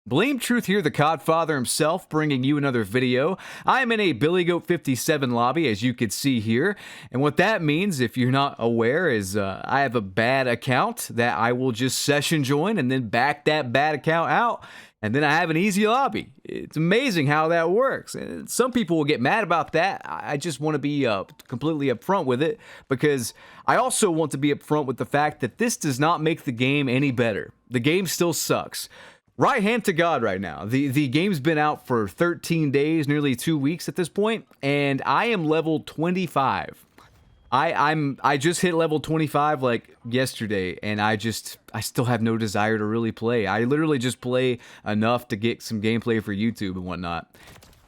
Blame Truth here, the Codfather himself, bringing you another video. I'm in a Billy Goat 57 lobby, as you could see here. And what that means, if you're not aware, is I have a bad account that I will just session join and then back that bad account out. And then I have an easy lobby. It's amazing how that works. And some people will get mad about that. I just want to be completely upfront with it, because I also want to be upfront with the fact that this does not make the game any better. The game still sucks. Right hand to God right now. The game's been out for 13 days, nearly 2 weeks at this point, and I am level 25. I just hit level 25 like yesterday, and I still have no desire to really play. I literally just play enough to get some gameplay for YouTube and whatnot.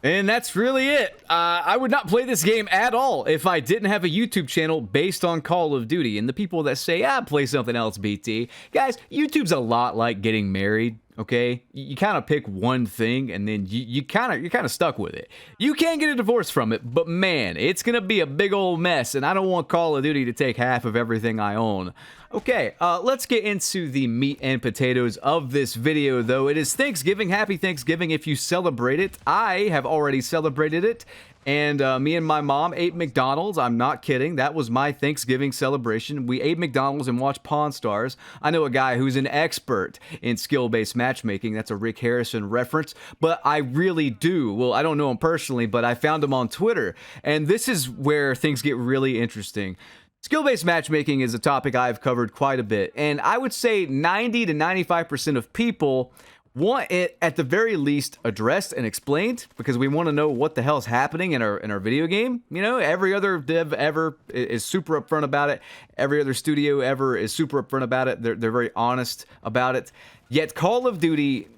And that's really it. I would not play this game at all if I didn't have a YouTube channel based on Call of Duty. And the people that say, play something else, BT. Guys, YouTube's a lot like getting married, okay? You kind of pick one thing, and then you're kind of stuck with it. You can get a divorce from it, but man, it's going to be a big old mess, and I don't want Call of Duty to take half of everything I own. Okay, let's get into the meat and potatoes of this video, though. It is Thanksgiving. Happy Thanksgiving if you celebrate it. I have already celebrated it, and me and my mom ate McDonald's. I'm not kidding. That was my Thanksgiving celebration. We ate McDonald's and watched Pawn Stars. I know a guy who's an expert in skill-based matchmaking. That's a Rick Harrison reference, but I really do. Well, I don't know him personally, but I found him on Twitter, and this is where things get really interesting. Skill-based matchmaking is a topic I've covered quite a bit, and I would say 90 to 95% of people want it at the very least addressed and explained, because we want to know what the hell's happening in our video game. You know, every other dev ever is super upfront about it. Every other studio ever is super upfront about it. They're very honest about it. Yet Call of Duty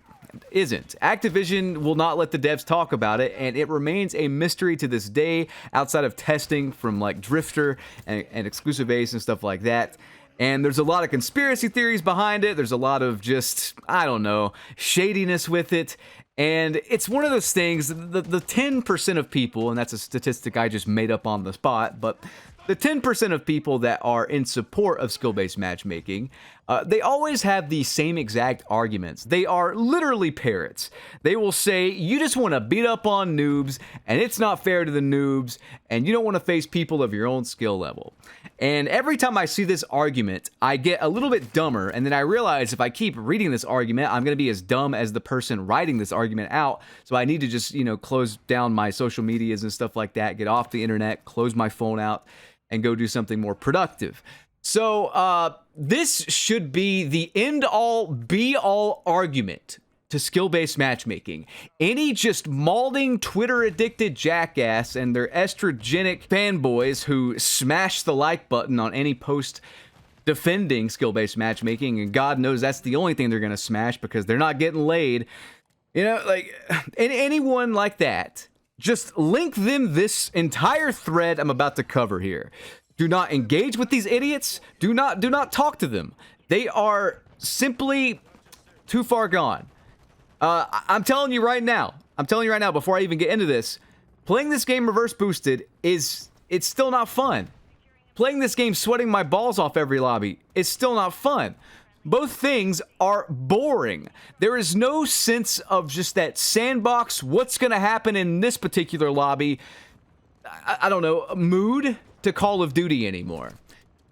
isn't. Activision will not let the devs talk about it, and it remains a mystery to this day outside of testing from like Drifter and Exclusive Ace and stuff like that. And there's a lot of conspiracy theories behind it. There's a lot of just, I don't know, shadiness with it. And it's one of those things, the 10% of people, and that's a statistic I just made up on the spot, but the 10% of people that are in support of skill-based matchmaking, they always have the same exact arguments. They are literally parrots. They will say, you just want to beat up on noobs, and it's not fair to the noobs, and you don't want to face people of your own skill level. And every time I see this argument, I get a little bit dumber, and then I realize if I keep reading this argument, I'm going to be as dumb as the person writing this argument out. So I need to just, close down my social medias and stuff like that, get off the internet, close my phone out, and go do something more productive. So this should be the end-all, be-all argument to skill-based matchmaking. Any just malding, Twitter-addicted jackass and their estrogenic fanboys who smash the like button on any post defending skill-based matchmaking, and God knows that's the only thing they're going to smash because they're not getting laid. Anyone like that, just link them this entire thread I'm about to cover here. Do not engage with these idiots. Do not talk to them. They are simply too far gone. I'm telling you right now, before I even get into this, playing this game reverse boosted it's still not fun. Playing this game sweating my balls off every lobby is still not fun. Both things are boring. There is no sense of just that sandbox, what's going to happen in this particular lobby, I don't know, mood to Call of Duty anymore.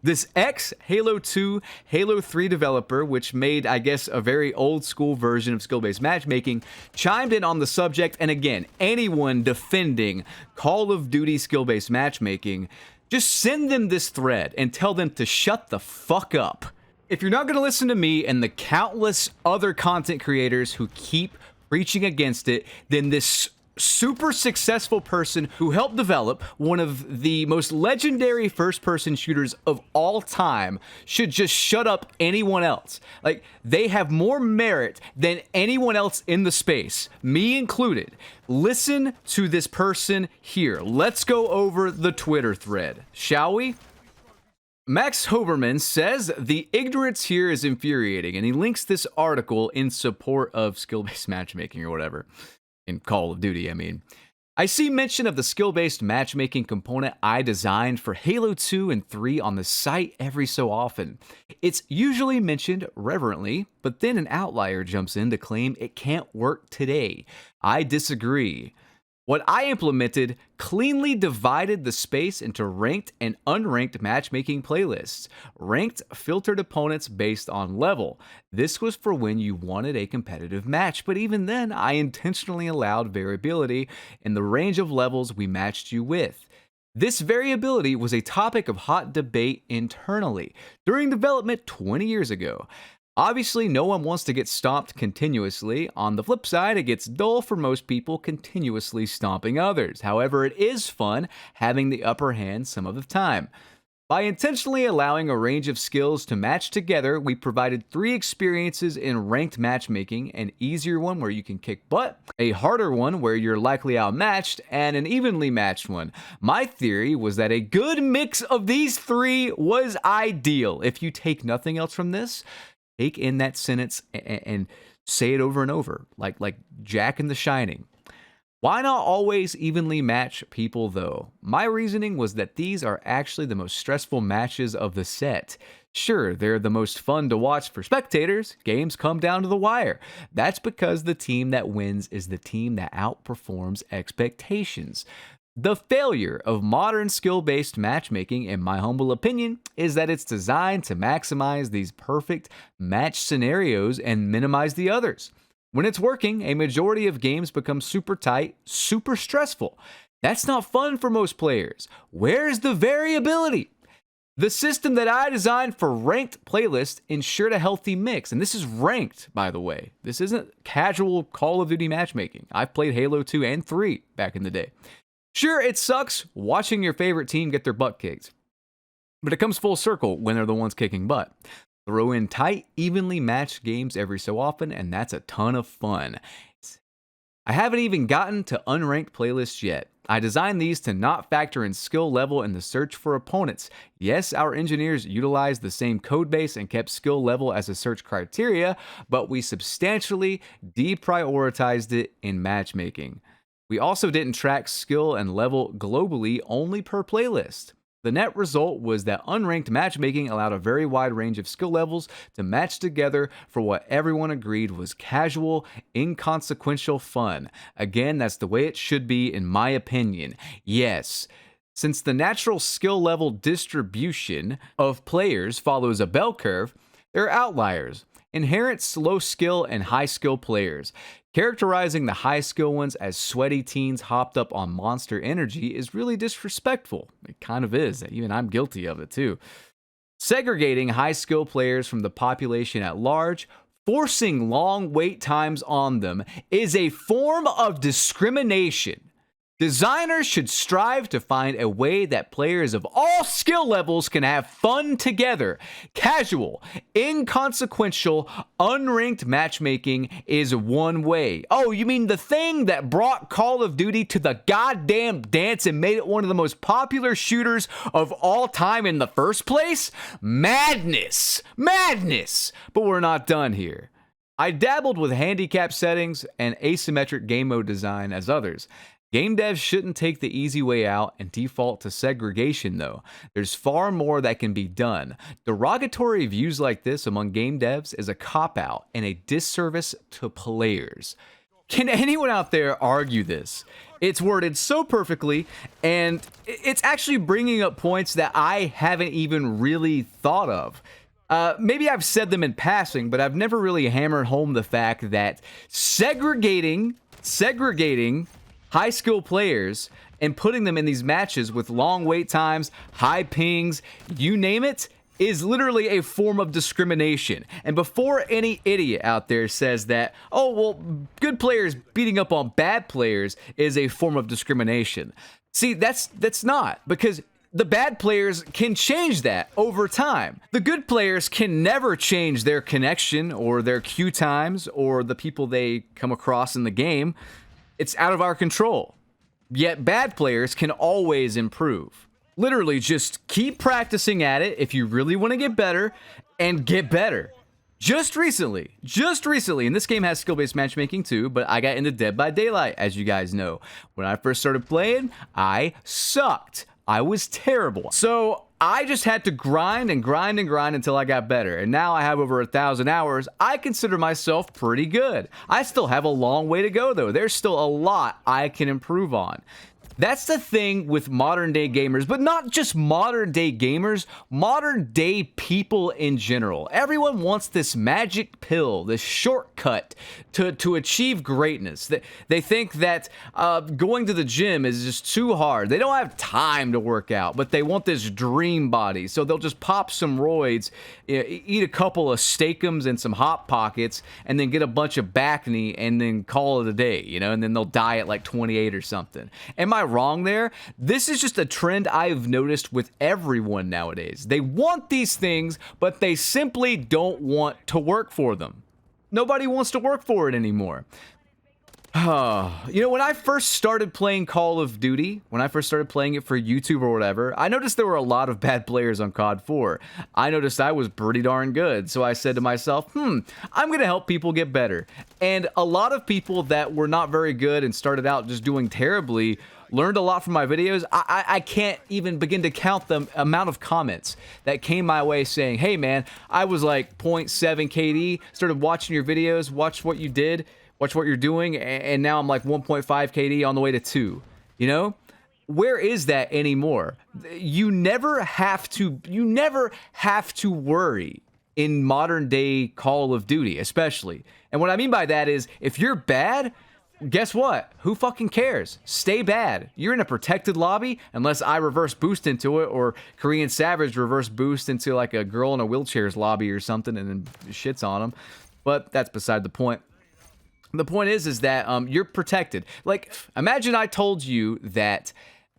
This ex-Halo 2, Halo 3 developer, which made, I guess, a very old-school version of skill-based matchmaking, chimed in on the subject, and again, anyone defending Call of Duty skill-based matchmaking, just send them this thread and tell them to shut the fuck up. If you're not going to listen to me and the countless other content creators who keep preaching against it, then this super successful person who helped develop one of the most legendary first-person shooters of all time should just shut up anyone else. Like, they have more merit than anyone else in the space, me included. Listen to this person here. Let's go over the Twitter thread, shall we? Max Hoberman says, the ignorance here is infuriating, and he links this article in support of skill-based matchmaking or whatever. In Call of Duty, I mean. I see mention of the skill-based matchmaking component I designed for Halo 2 and 3 on the site every so often. It's usually mentioned reverently, but then an outlier jumps in to claim it can't work today. I disagree. What I implemented cleanly divided the space into ranked and unranked matchmaking playlists. Ranked filtered opponents based on level. This was for when you wanted a competitive match, but even then, I intentionally allowed variability in the range of levels we matched you with. This variability was a topic of hot debate internally during development 20 years ago. Obviously, no one wants to get stomped continuously. On the flip side, it gets dull for most people continuously stomping others. However, it is fun having the upper hand some of the time. By intentionally allowing a range of skills to match together, we provided 3 experiences in ranked matchmaking: an easier one where you can kick butt, a harder one where you're likely outmatched, and an evenly matched one. My theory was that a good mix of these 3 was ideal. If you take nothing else from this, take in that sentence and say it over and over, like Jack in The Shining. Why not always evenly match people, though? My reasoning was that these are actually the most stressful matches of the set. Sure, they're the most fun to watch for spectators. Games come down to the wire. That's because the team that wins is the team that outperforms expectations. The failure of modern skill-based matchmaking, in my humble opinion, is that it's designed to maximize these perfect match scenarios and minimize the others. When it's working, a majority of games become super tight, super stressful. That's not fun for most players. Where's the variability? The system that I designed for ranked playlists ensured a healthy mix, and this is ranked, by the way. This isn't casual Call of Duty matchmaking. I've played Halo 2 and 3 back in the day. Sure, it sucks watching your favorite team get their butt kicked, but it comes full circle when they're the ones kicking butt. Throw in tight, evenly matched games every so often, and that's a ton of fun. I haven't even gotten to unranked playlists yet. I designed these to not factor in skill level in the search for opponents. Yes, our engineers utilized the same codebase and kept skill level as a search criteria, but we substantially deprioritized it in matchmaking. We also didn't track skill and level globally, only per playlist. The net result was that unranked matchmaking allowed a very wide range of skill levels to match together for what everyone agreed was casual, inconsequential fun. Again, that's the way it should be, in my opinion. Yes, since the natural skill level distribution of players follows a bell curve, there are outliers. Inherent low skill and high skill players. Characterizing the high skill ones as sweaty teens hopped up on Monster Energy is really disrespectful. It kind of is. Even I'm guilty of it too. Segregating high skill players from the population at large, forcing long wait times on them, is a form of discrimination. Designers should strive to find a way that players of all skill levels can have fun together. Casual, inconsequential, unranked matchmaking is one way. Oh, you mean the thing that brought Call of Duty to the goddamn dance and made it one of the most popular shooters of all time in the first place? Madness! Madness! But we're not done here. I dabbled with handicap settings and asymmetric game mode design as others. Game devs shouldn't take the easy way out and default to segregation, though. There's far more that can be done. Derogatory views like this among game devs is a cop-out and a disservice to players. Can anyone out there argue this? It's worded so perfectly, and it's actually bringing up points that I haven't even really thought of. Maybe I've said them in passing, but I've never really hammered home the fact that segregating high skill players and putting them in these matches with long wait times, high pings, you name it, is literally a form of discrimination. And before any idiot out there says that, oh, well, good players beating up on bad players is a form of discrimination. See, that's not, because the bad players can change that over time. The good players can never change their connection or their queue times or the people they come across in the game. It's out of our control. Yet bad players can always improve. Literally, just keep practicing at it if you really want to get better, and get better. Just recently, and this game has skill-based matchmaking too, but I got into Dead by Daylight, as you guys know. When I first started playing, I sucked. I was terrible. So I just had to grind and grind and grind until I got better. And now I have over 1,000 hours. I consider myself pretty good. I still have a long way to go though. There's still a lot I can improve on. That's the thing with modern day gamers, but not just modern day gamers, modern day people in general. Everyone wants this magic pill, this shortcut to achieve greatness. They think that going to the gym is just too hard. They don't have time to work out, but they want this dream body. So they'll just pop some roids, eat a couple of Steakums and some Hot Pockets, and then get a bunch of Bacne and then call it a day, you know, and then they'll die at like 28 or something. Am I wrong there? This is just a trend I've noticed with everyone nowadays. They want these things, but they simply don't want to work for them. Nobody wants to work for it anymore. You know, when I first started playing Call of Duty, when I first started playing it for YouTube or whatever, I noticed there were a lot of bad players on COD 4. I noticed I was pretty darn good, so I said to myself, I'm gonna help people get better. And a lot of people that were not very good and started out just doing terribly learned a lot from my videos. I can't even begin to count the amount of comments that came my way saying, hey man, I was like 0.7 KD, started watching your videos, watched what you did, watch what you're doing, and now I'm like 1.5 KD on the way to 2. You know? Where is that anymore? You never have to worry in modern day Call of Duty, especially. And what I mean by that is, if you're bad, guess what? Who fucking cares? Stay bad. You're in a protected lobby, unless I reverse boost into it, or Korean Savage reverse boost into like a girl in a wheelchair's lobby or something and then shits on them. But that's beside the point. The point is that you're protected. Like, imagine I told you that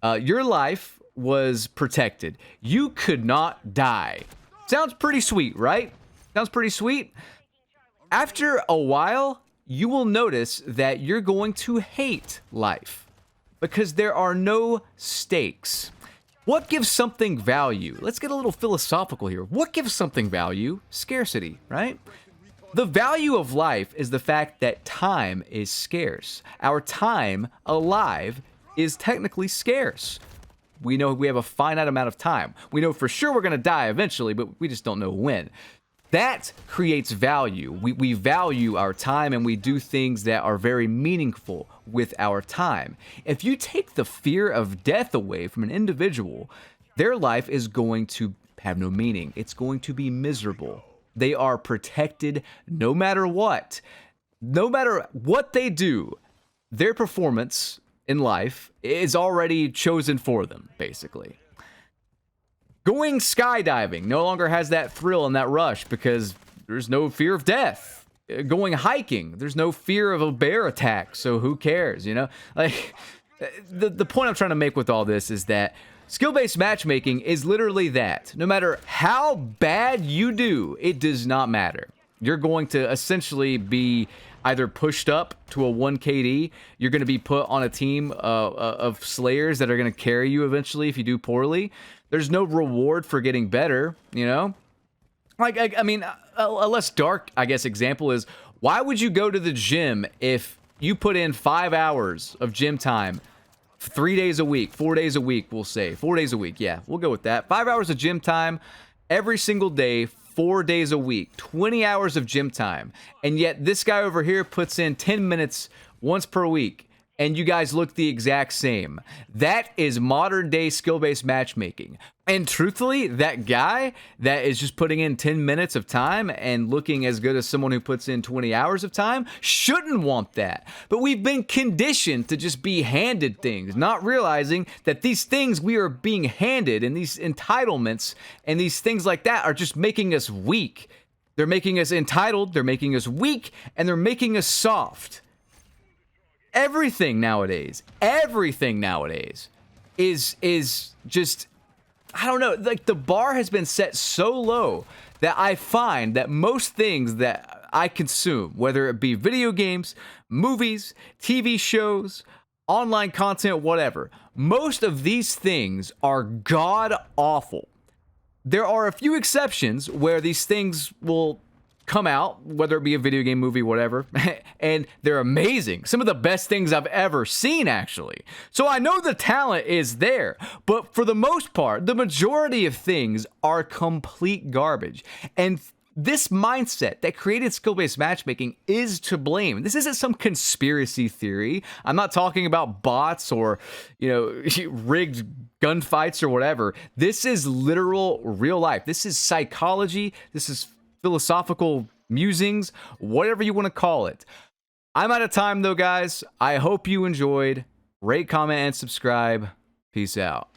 your life was protected. You could not die. Sounds pretty sweet, right? Sounds pretty sweet. After a while, you will notice that you're going to hate life because there are no stakes. What gives something value? Let's get a little philosophical here. What gives something value? Scarcity, right? The value of life is the fact that time is scarce. Our time alive is technically scarce. We know we have a finite amount of time. We know for sure we're going to die eventually, but we just don't know when. That creates value. We value our time and we do things that are very meaningful with our time. If you take the fear of death away from an individual, their life is going to have no meaning. It's going to be miserable. They are protected no matter what. No matter what they do, their performance in life is already chosen for them, basically. Going skydiving no longer has that thrill and that rush because there's no fear of death. Going hiking, there's no fear of a bear attack, so who cares, you know? Like, the point I'm trying to make with all this is that skill-based matchmaking is literally that. No matter how bad you do, it does not matter. You're going to essentially be either pushed up to a 1 KD, you're going to be put on a team of slayers that are going to carry you eventually if you do poorly. There's no reward for getting better, you know? Like, I mean, a less dark, I guess, example is, why would you go to the gym if you put in 5 hours of gym time 3 days a week, 4 days a week, we'll say. 4 days a week, yeah, we'll go with that. 5 hours of gym time every single day, 4 days a week, 20 hours of gym time. And yet this guy over here puts in 10 minutes once per week, and you guys look the exact same. That is modern day skill-based matchmaking. And truthfully, that guy that is just putting in 10 minutes of time and looking as good as someone who puts in 20 hours of time shouldn't want that. But we've been conditioned to just be handed things, not realizing that these things we are being handed and these entitlements and these things like that are just making us weak. They're making us entitled, they're making us weak, and they're making us soft. Everything nowadays is just, I don't know, like the bar has been set so low that I find that most things that I consume, whether it be video games, movies, TV shows, online content, whatever, most of these things are god awful. There are a few exceptions where these things will come out, whether it be a video game, movie, whatever, and they're amazing. Some of the best things I've ever seen, actually. So I know the talent is there, but for the most part, the majority of things are complete garbage. And this mindset that created skill-based matchmaking is to blame. This isn't some conspiracy theory. I'm not talking about bots or, rigged gunfights or whatever. This is literal real life. This is psychology. This is philosophical musings, whatever you want to call it. I'm out of time though, guys. I hope you enjoyed. Rate, comment, and subscribe. Peace out.